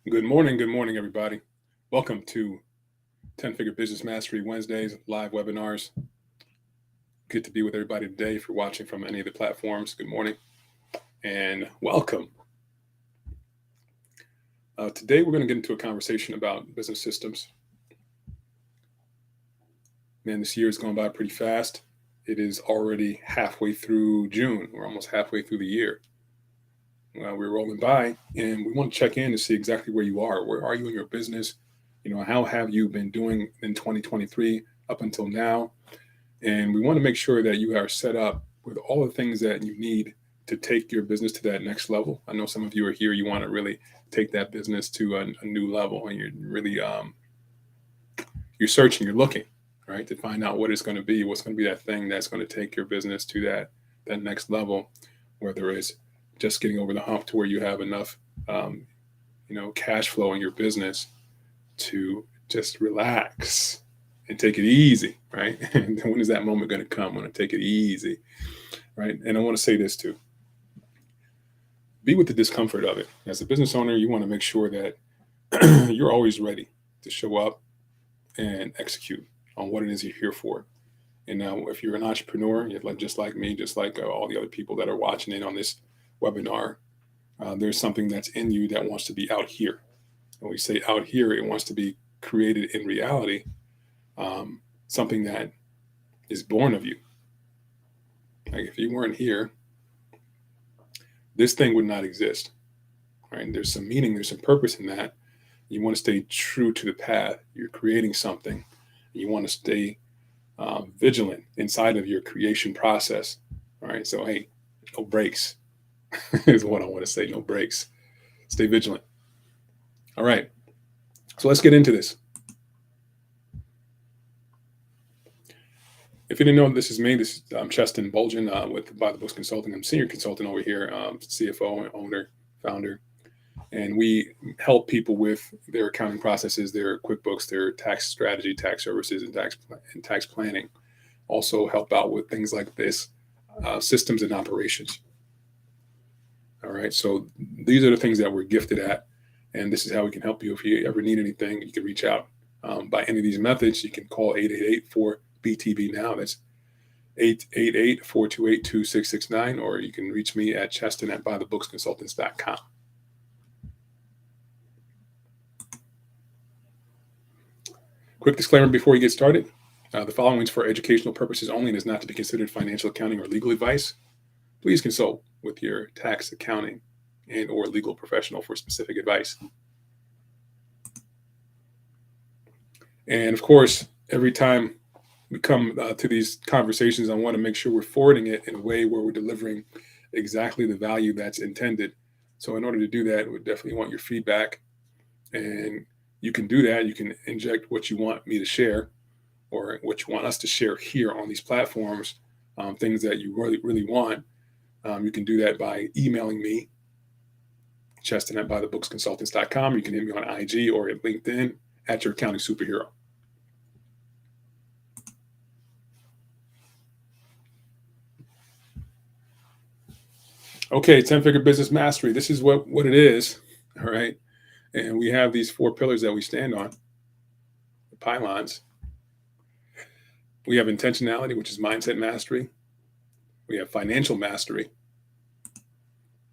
Good morning, everybody. Welcome to 10 Figure Business Mastery Wednesdays live webinars. Good to be with everybody today. If you're watching from any of the platforms, good morning and welcome. Today, we're going to get into a conversation about business systems. Man, this year is going by pretty fast. It is already halfway through June. We're almost halfway through the year. We're rolling by and we want to check in to see exactly where you are. Where are you in your business? How have you been doing in 2023 up until now? And we want to make sure that you are set up with all the things that you need to take your business to that next level. I know some of you are here, you want to really take that business to a new level, and you're really, you're searching, you're looking, right, to find out what it's going to be, what's going to be that thing that's going to take your business to that next level, whether it's just getting over the hump to where you have enough, cash flow in your business to just relax and take it easy, right? And when is that moment going to come? When I take it easy, right? And I want to say this too. Be with the discomfort of it. As a business owner, you want to make sure that you're always ready to show up and execute on what it is you're here for. And now, if you're an entrepreneur, just like me, just like all the other people that are watching in on this webinar, there's something that's in you that wants to be out here. When we say out here, it wants to be created in reality, something that is born of you. Like if you weren't here, this thing would not exist, right? There's some meaning, there's some purpose in that. You want to stay true to the path. You're creating something. You want to stay vigilant inside of your creation process. All right. So, hey, no breaks is what I want to say. No breaks. Stay vigilant. All right. So let's get into this. If you didn't know, this is me. I'm Cheston Bolgen with By the Books Consulting. I'm senior consultant over here, CFO, owner, founder. And we help people with their accounting processes, their QuickBooks, their tax strategy, tax services, and tax planning. Also help out with things like this, systems and operations. All right. So these are the things that we're gifted at. And this is how we can help you. If you ever need anything, you can reach out by any of these methods. You can call 888-4BTB now. That's 888-428-2669. Or you can reach me at Cheston@bythebooksconsultants.com. Quick disclaimer before we get started. The following is for educational purposes only and is not to be considered financial, accounting, or legal advice. Please consult with your tax, accounting, and or legal professional for specific advice. And of course, every time we come to these conversations, I want to make sure we're forwarding it in a way where we're delivering exactly the value that's intended. So in order to do that, we definitely want your feedback, and you can do that. You can inject what you want me to share or what you want us to share here on these platforms, things that you really, really want. You can do that by emailing me, Cheston at bythebooksconsultants.com. You can hit me on IG or at LinkedIn at your accounting superhero. Okay, 10-figure business mastery. This is what it is. All right. And we have these four pillars that we stand on, the pylons. We have intentionality, which is mindset mastery. We have financial mastery.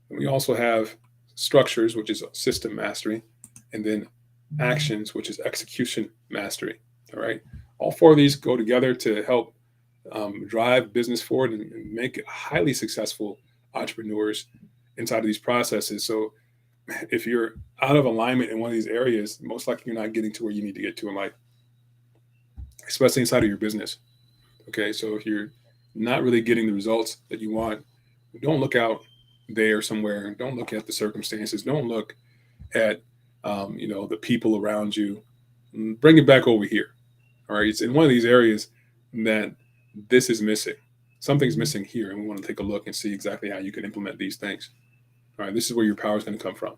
And we also have structures, which is system mastery. And then actions, which is execution mastery. All right. All four of these go together to help drive business forward and make highly successful entrepreneurs inside of these processes. So if you're out of alignment in one of these areas, most likely you're not getting to where you need to get to in life, especially inside of your business. Okay, so if you're not really getting the results that you want, don't look out there somewhere. Don't look at the circumstances. Don't look at the people around you. Bring it back over here. All right, it's in one of these areas that this is missing. Something's missing here, and we want to take a look and see exactly how you can implement these things. All right, this is where your power is going to come from.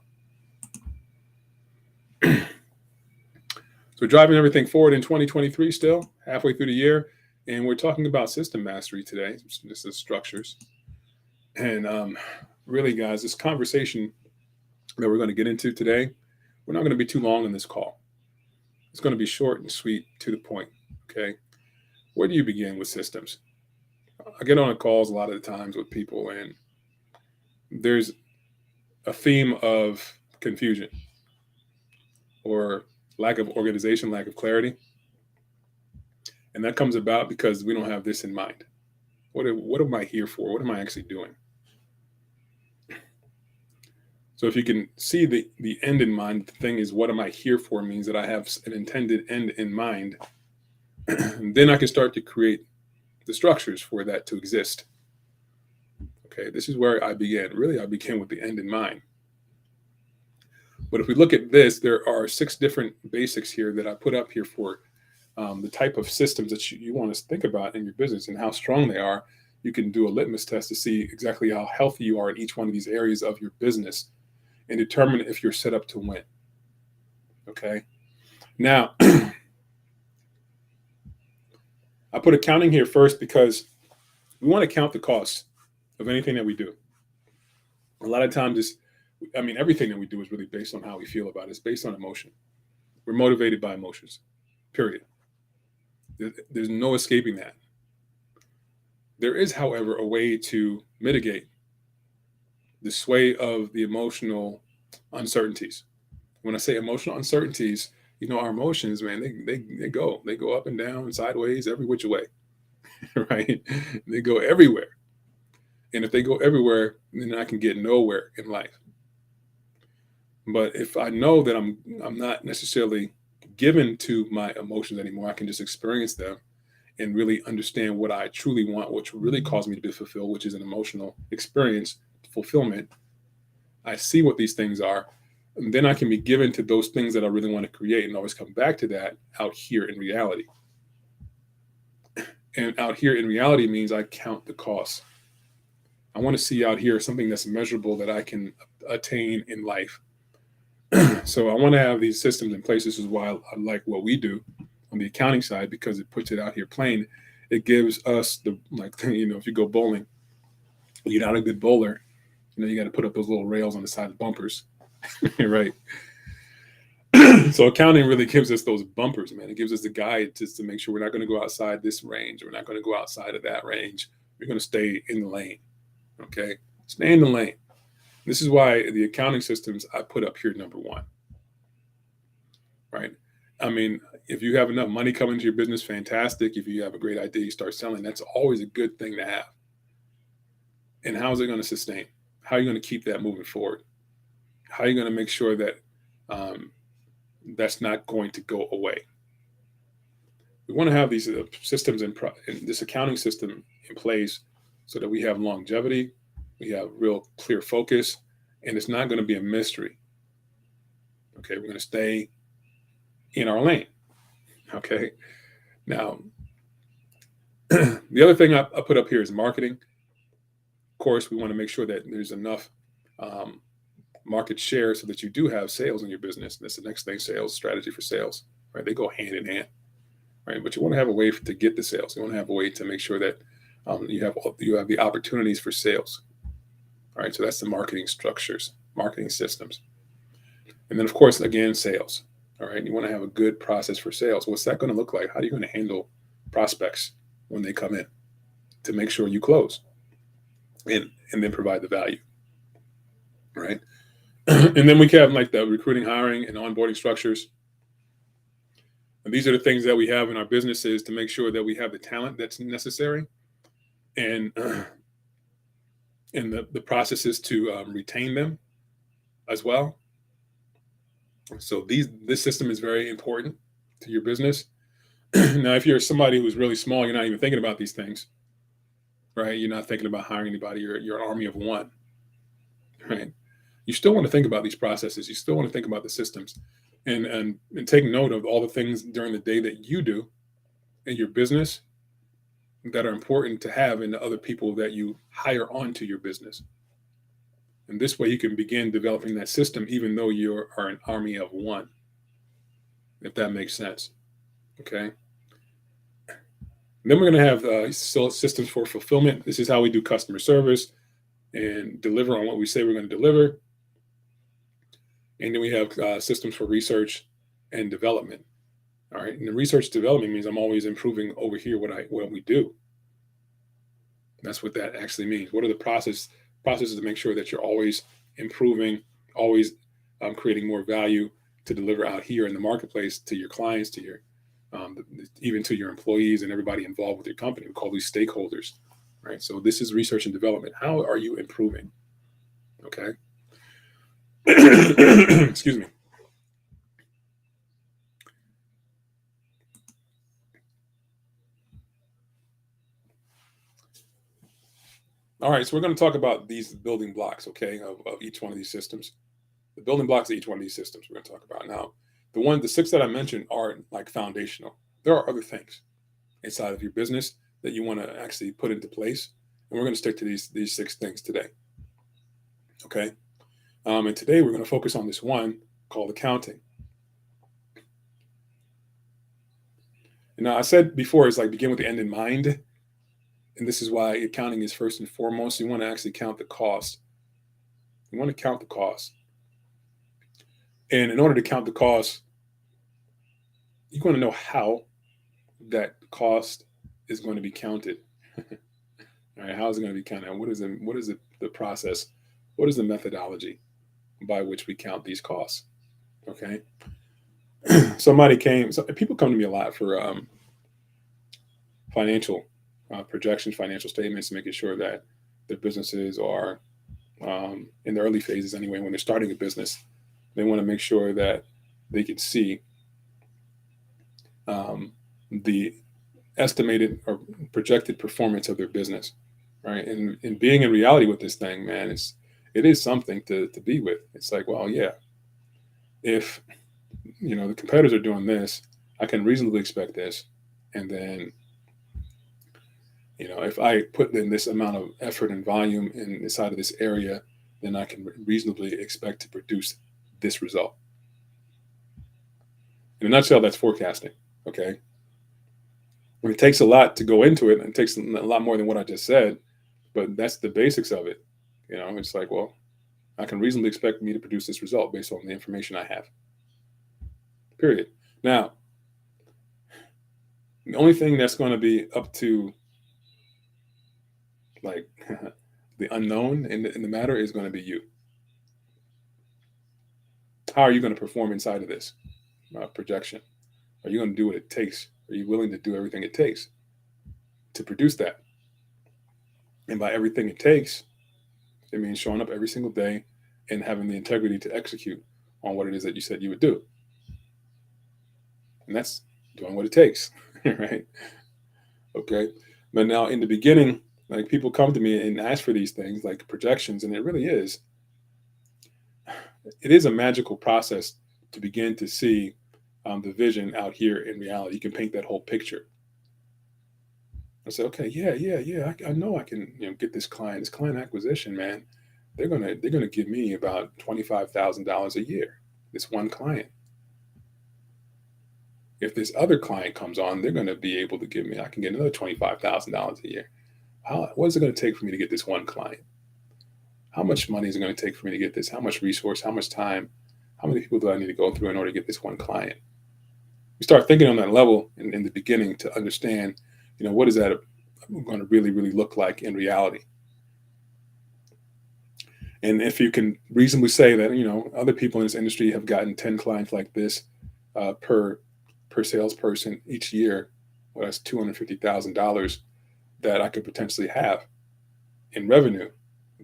So driving everything forward in 2023, still halfway through the year, and we're talking about system mastery today. This is structures, and really, guys, this conversation that we're going to get into today, we're not going to be too long in this call. It's going to be short and sweet, to the point. Okay, where do you begin with systems? I get on calls a lot of the times with people, and there's a theme of confusion or lack of organization, lack of clarity. And that comes about because we don't have this in mind. What am I here for? What am I actually doing? So if you can see the end in mind, the thing is, what am I here for means that I have an intended end in mind. Then I can start to create the structures for that to exist. Okay, this is where I began. Really, I began with the end in mind. But if we look at this, there are 6 different basics here that I put up here for the type of systems that you want to think about in your business and how strong they are. You can do a litmus test to see exactly how healthy you are in each one of these areas of your business and determine if you're set up to win. Okay. Now, I put accounting here first because we want to count the cost of anything that we do. A lot of times everything that we do is really based on how we feel about it. It's based on emotion. We're motivated by emotions, period. There's no escaping that. There is, however, a way to mitigate the sway of the emotional uncertainties. When I say emotional uncertainties, our emotions, man, they go up and down, sideways, every which way, right? They go everywhere. And if they go everywhere, then I can get nowhere in life. But if I know that I'm not necessarily given to my emotions anymore, I can just experience them and really understand what I truly want, which really caused me to be fulfilled, which is an emotional experience, fulfillment. I see what these things are, and then I can be given to those things that I really want to create and always come back to that out here in reality. And out here in reality means I count the costs. I want to see out here something that's measurable that I can attain in life. So I want to have these systems in place. This is why I like what we do on the accounting side, because it puts it out here plain. It gives us if you go bowling, you're not a good bowler, you got to put up those little rails on the side of the bumpers, right? So accounting really gives us those bumpers, man. It gives us the guide just to make sure we're not going to go outside this range. We're not going to go outside of that range. We're going to stay in the lane. Okay, stay in the lane. This is why the accounting systems I put up here number 1. Right? If you have enough money coming to your business, fantastic. If you have a great idea, you start selling. That's always a good thing to have. And how is it going to sustain? How are you going to keep that moving forward? How are you going to make sure that that's not going to go away? We want to have these systems and this accounting system in place so that we have longevity, we have real clear focus, and it's not going to be a mystery. Okay, we're going to stay in our lane. Okay, now the other thing I put up here is marketing. Of course, we want to make sure that there's enough um, market share so that you do have sales in your business. That's the next thing: sales strategy for sales. Right, they go hand in hand. Right, but you want to have a way to get the sales. You want to have a way to make sure that you have the opportunities for sales. All right, so that's the marketing structures, marketing systems, and then of course again sales. All right, you want to have a good process for sales. What's that going to look like? How are you going to handle prospects when they come in to make sure you close and then provide the value, right? And then we have like the recruiting, hiring, and onboarding structures. And these are the things that we have in our businesses to make sure that we have the talent that's necessary and and the processes to retain them as well. So this system is very important to your business. Now, if you're somebody who's really small, you're not even thinking about these things, right? You're not thinking about hiring anybody. You're an army of one, right? You still want to think about these processes. You still want to think about the systems, and take note of all the things during the day that you do in your business that are important to have in the other people that you hire onto your business. And this way, you can begin developing that system, even though you are an army of one, if that makes sense. Okay. And then we're going to have systems for fulfillment. This is how we do customer service and deliver on what we say we're going to deliver. And then we have systems for research and development. All right. And the research development means I'm always improving over here what we do. That's what that actually means. What are the processes to make sure that you're always improving, always creating more value to deliver out here in the marketplace to your clients, to your even to your employees and everybody involved with your company. We call these stakeholders, right? So this is research and development. How are you improving? Okay. Excuse me. All right, so we're going to talk about these building blocks, okay, of each one of these systems. The building blocks of each one of these systems we're going to talk about now. The six that I mentioned are like foundational. There are other things inside of your business that you want to actually put into place, and we're going to stick to these six things today. Okay, and today we're going to focus on this one called accounting. And now I said before, it's like begin with the end in mind. And this is why accounting is first and foremost. You want to actually count the cost. You want to count the cost. And in order to count the cost, you want to know how that cost is going to be counted. All right, how is it going to be counted? What is the process? What is the methodology by which we count these costs? Okay. People come to me a lot for financial projections, financial statements, making sure that their businesses are in the early phases anyway. When they're starting a business, they want to make sure that they can see the estimated or projected performance of their business, right? And being in reality with this thing, man, it is something to be with. It's like, well, yeah, if the competitors are doing this, I can reasonably expect this, and then if I put in this amount of effort and volume inside of this area, then I can reasonably expect to produce this result. In a nutshell, that's forecasting. Okay. And it takes a lot to go into it, and it takes a lot more than what I just said, but that's the basics of it. It's like, well, I can reasonably expect me to produce this result based on the information I have. Period. Now, the only thing that's going to be up to like the unknown in the matter is going to be you. How are you going to perform inside of this projection? Are you going to do what it takes? Are you willing to do everything it takes to produce that? And by everything it takes, it means showing up every single day and having the integrity to execute on what it is that you said you would do. And that's doing what it takes. right? Okay. But now in the beginning, like people come to me and ask for these things like projections, and it is a magical process to begin to see the vision out here in reality. You can paint that whole picture. I say, okay, yeah. I know I can, get this client acquisition, man. They're gonna give me about $25,000 a year. This one client. If this other client comes on, they're gonna be able to give me. I can get another $25,000 a year. What is it gonna take for me to get this one client? How much money is it going to take for me to get this? How much resource? How much time? How many people do I need to go through in order to get this one client? You start thinking on that level in the beginning to understand, what is that going to really look like in reality? And if you can reasonably say that, other people in this industry have gotten 10 clients like this per salesperson each year, well, that's $250,000 that I could potentially have in revenue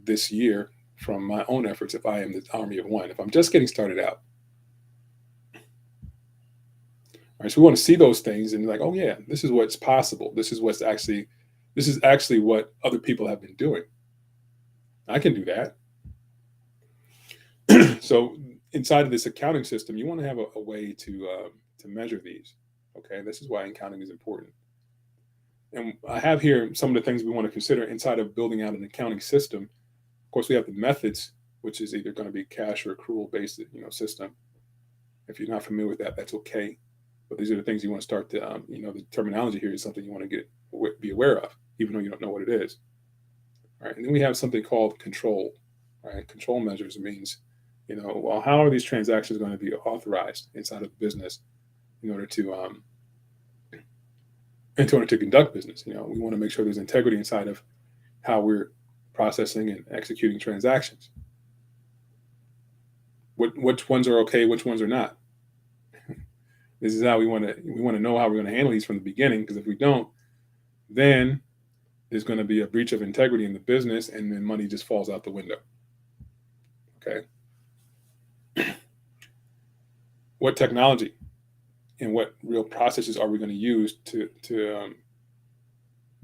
this year from my own efforts if I am the army of one, if I'm just getting started out. All right, so we want to see those things and like, oh yeah, this is what's possible. This is actually what other people have been doing. I can do that. So inside of this accounting system, you want to have a way to measure these. Okay, this is why accounting is important. And I have here some of the things we want to consider inside of building out an accounting system. Of course, we have the methods, which is either going to be cash or accrual based, system. If you're not familiar with that, that's okay. But these are the things you want to start to, the terminology here is something you want to be aware of, even though you don't know what it is. All right, and then we have something called control. Right, control measures means, well, how are these transactions going to be authorized inside of the business in order to conduct business? We want to make sure there's integrity inside of how we're processing and executing transactions. Which ones are okay, which ones are not. This is how we want to know how we're going to handle these from the beginning, because if we don't, then there's going to be a breach of integrity in the business, and then money just falls out the window. Okay. What technology and what real processes are we going to use to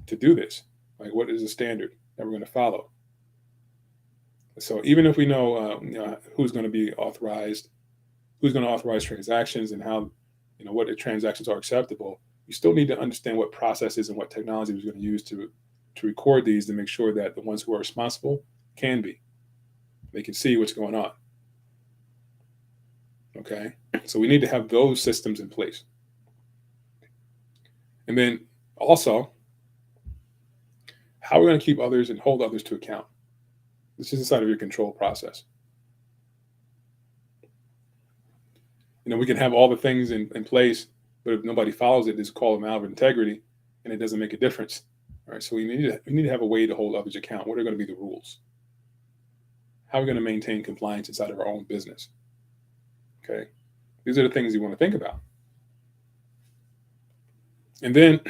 do this? Like, what is the standard that we're going to follow? So even if we know, who's going to be authorized, who's going to authorize transactions, and how, what the transactions are acceptable, you still need to understand what processes and what technology we're going to use to record these, to make sure that the ones who are responsible they can see what's going on. Okay, so we need to have those systems in place. And then also, how are we going to keep others and hold others to account? This is inside of your control process. We can have all the things in place, but if nobody follows it, it's called them out of integrity, and it doesn't make a difference. All right, so we need to have a way to hold others account. What are going to be the rules? How are we going to maintain compliance inside of our own business? Okay, these are the things you want to think about. And then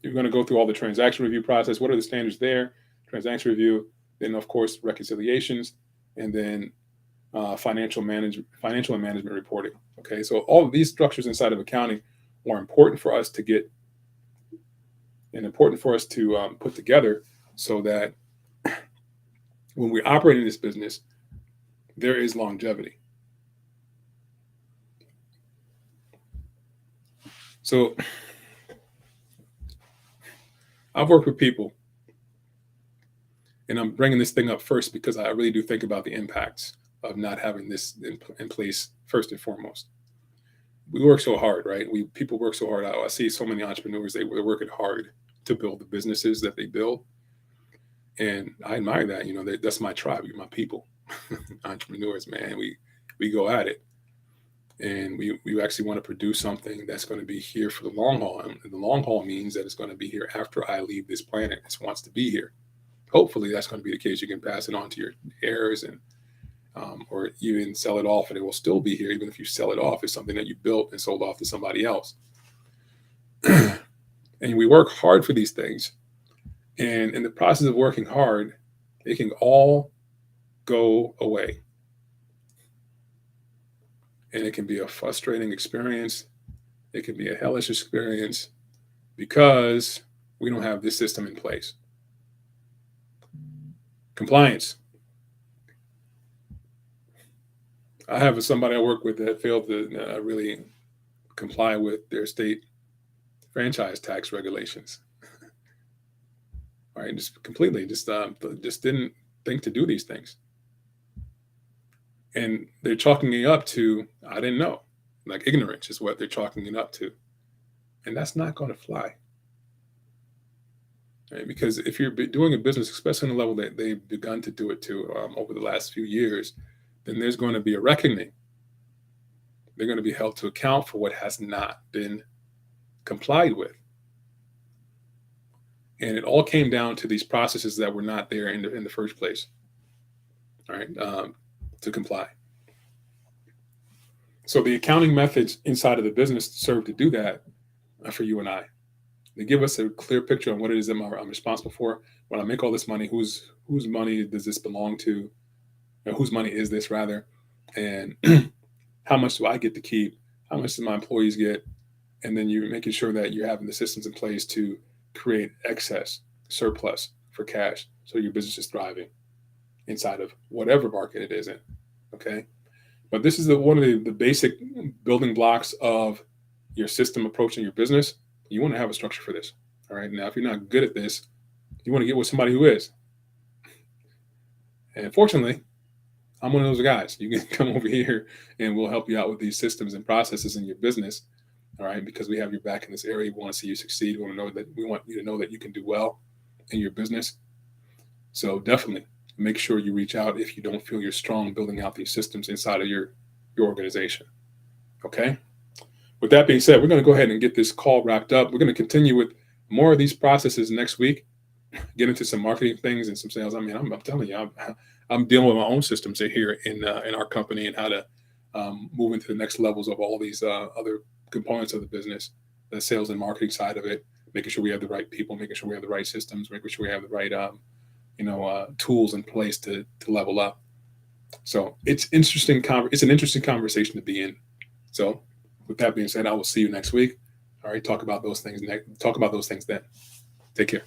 you're going to go through all the transaction review process. What are the standards there? Transaction review, then of course reconciliations, and then financial and management reporting. Okay, so all of these structures inside of accounting are important for us to get and important for us to put together, so that when we operate in this business, there is longevity. So I've worked with people, and I'm bringing this thing up first because I really do think about the impacts of not having this in place first and foremost. We work so hard, right? People work so hard. I see so many entrepreneurs, they're working hard to build the businesses that they build. And I admire that. That's my tribe, my people. Entrepreneurs, man, we go at it. And we actually want to produce something that's going to be here for the long haul. And the long haul means that it's going to be here after I leave this planet. It wants to be here. Hopefully that's going to be the case. You can pass it on to your heirs, and or even sell it off, and it will still be here. Even if you sell it off, it's something that you built and sold off to somebody else. And we work hard for these things. And in the process of working hard, it can all go away. And it can be a frustrating experience. It can be a hellish experience. because we don't have this system in place. Compliance. I have somebody I work with that failed to really comply with their state franchise tax regulations. All right, just completely, just didn't think to do these things, and they're chalking it up to I didn't know, like ignorance is what they're chalking it up to, and that's not going to fly. Right? Because if you're doing a business, especially on the level that they've begun to do it to over the last few years, then there's going to be a reckoning. They're going to be held to account for what has not been complied with. And it all came down to these processes that were not there in the first place, all right, to comply. So the accounting methods inside of the business serve to do that for you and I. They give us a clear picture on what it is that I'm responsible for. When I make all this money, whose money does this belong to? Or whose money is this, rather? And how much do I get to keep? How much do my employees get? And then you're making sure that you're having the systems in place to create excess surplus for cash so your business is thriving inside of whatever market it is in. Okay. But this is one of the basic building blocks of your system approaching your business. You want to have a structure for this. All right. Now, if you're not good at this, you want to get with somebody who is. And fortunately, I'm one of those guys. You can come over here and we'll help you out with these systems and processes in your business. All right. Because we have your back in this area. We want to see you succeed. We want you to know that you can do well in your business. So definitely make sure you reach out if you don't feel you're strong building out these systems inside of your organization. Okay. With that being said, we're going to go ahead and get this call wrapped up. We're going to continue with more of these processes next week, get into some marketing things and some sales. I mean, I'm telling you, I'm dealing with my own systems here in our company and how to move into the next levels of all these other components of the business, the sales and marketing side of it, making sure we have the right people, making sure we have the right systems, making sure we have the right tools in place to level up. So it's interesting. It's an interesting conversation to be in. So with that being said, I will see you next week. All right. Talk about those things then. Take care.